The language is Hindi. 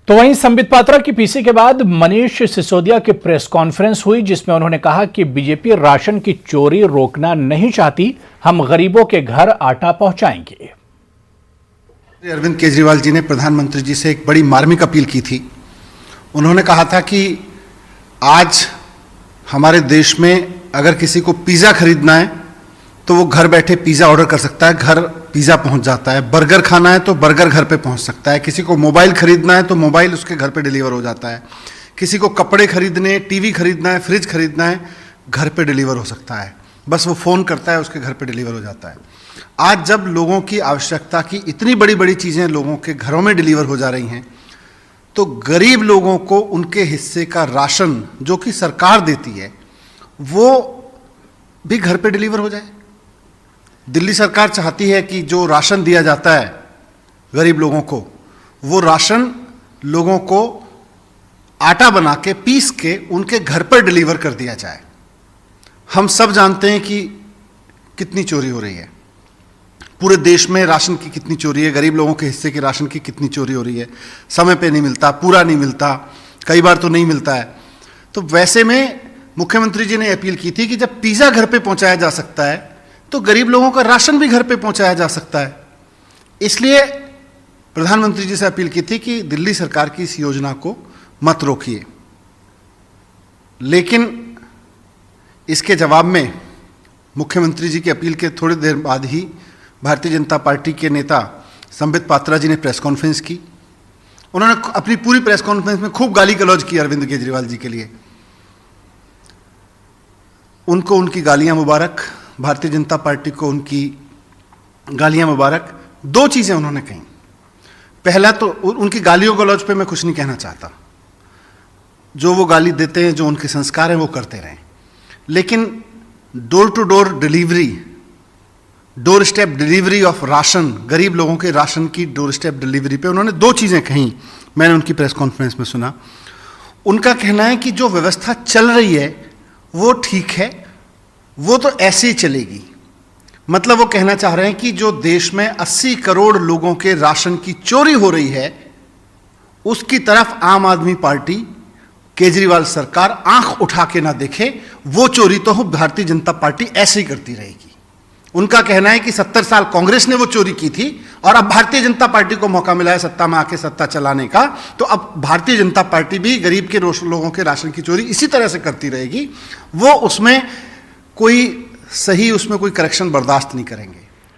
तो वहीं संबित पात्रा की पीसी के बाद मनीष सिसोदिया की प्रेस कॉन्फ्रेंस हुई, जिसमें उन्होंने कहा कि बीजेपी राशन की चोरी रोकना नहीं चाहती, हम गरीबों के घर आटा पहुंचाएंगे। अरविंद केजरीवाल जी ने प्रधानमंत्री जी से एक बड़ी मार्मिक अपील की थी। उन्होंने कहा था कि आज हमारे देश में अगर किसी को पिज़्ज़ा खरीदना है तो वो घर बैठे पिज़्ज़ा ऑर्डर कर सकता है, घर पिज़्ज़ा पहुंच जाता है। बर्गर खाना है तो बर्गर घर पे पहुंच सकता है। किसी को मोबाइल खरीदना है तो मोबाइल उसके घर पे डिलीवर हो जाता है। किसी को कपड़े खरीदने, टीवी खरीदना है, फ्रिज खरीदना है, घर पे डिलीवर हो सकता है। बस वो फ़ोन करता है, उसके घर पे डिलीवर हो जाता है। आज जब लोगों की आवश्यकता की इतनी बड़ी बड़ी चीज़ें लोगों के घरों में डिलीवर हो जा रही हैं, तो गरीब लोगों को उनके हिस्से का राशन जो कि सरकार देती है वो भी घर पे डिलीवर हो जाए। दिल्ली सरकार चाहती है कि जो राशन दिया जाता है गरीब लोगों को, वो राशन लोगों को आटा बना के पीस के उनके घर पर डिलीवर कर दिया जाए। हम सब जानते हैं कि कितनी चोरी हो रही है पूरे देश में, राशन की कितनी चोरी है, गरीब लोगों के हिस्से के राशन की कितनी चोरी हो रही है। समय पे नहीं मिलता, पूरा नहीं मिलता, कई बार तो नहीं मिलता है। तो वैसे में मुख्यमंत्री जी ने अपील की थी कि जब पिज़्ज़ा घर पे पहुंचाया जा सकता है तो गरीब लोगों का राशन भी घर पे पहुंचाया जा सकता है। इसलिए प्रधानमंत्री जी से अपील की थी कि दिल्ली सरकार की इस योजना को मत रोकिए। लेकिन इसके जवाब में मुख्यमंत्री जी की अपील के थोड़ी देर बाद ही भारतीय जनता पार्टी के नेता संबित पात्रा जी ने प्रेस कॉन्फ्रेंस की। उन्होंने अपनी पूरी प्रेस कॉन्फ्रेंस में खूब गाली गलौज की अरविंद केजरीवाल जी के लिए। उनको उनकी गालियां मुबारक, भारतीय जनता पार्टी को उनकी गालियां मुबारक। दो चीज़ें उन्होंने कही। पहला तो उनकी गालियों गलौज पे मैं कुछ नहीं कहना चाहता, जो वो गाली देते हैं, जो उनके संस्कार हैं वो करते रहें। लेकिन door to door delivery, doorstep delivery of ration, गरीब लोगों के राशन की डोर स्टेप डिलीवरी पे उन्होंने दो चीज़ें कहीं, मैंने उनकी प्रेस कॉन्फ्रेंस में सुना। उनका कहना है कि जो व्यवस्था चल रही है वो ठीक है, वो तो ऐसे ही चलेगी। मतलब वो कहना चाह रहे हैं कि जो देश में 80 करोड़ लोगों के राशन की चोरी हो रही है, उसकी तरफ आम आदमी पार्टी, केजरीवाल सरकार आंख उठा के ना देखे। वो चोरी तो भारतीय जनता पार्टी ऐसे ही करती रहेगी। उनका कहना है कि 70 साल कांग्रेस ने वो चोरी की थी और अब भारतीय जनता पार्टी को मौका मिला है सत्ता में आके सत्ता चलाने का, तो अब भारतीय जनता पार्टी भी गरीब के लोगों के राशन की चोरी इसी तरह से करती रहेगी। वो उसमें कोई करेक्शन बर्दाश्त नहीं करेंगे।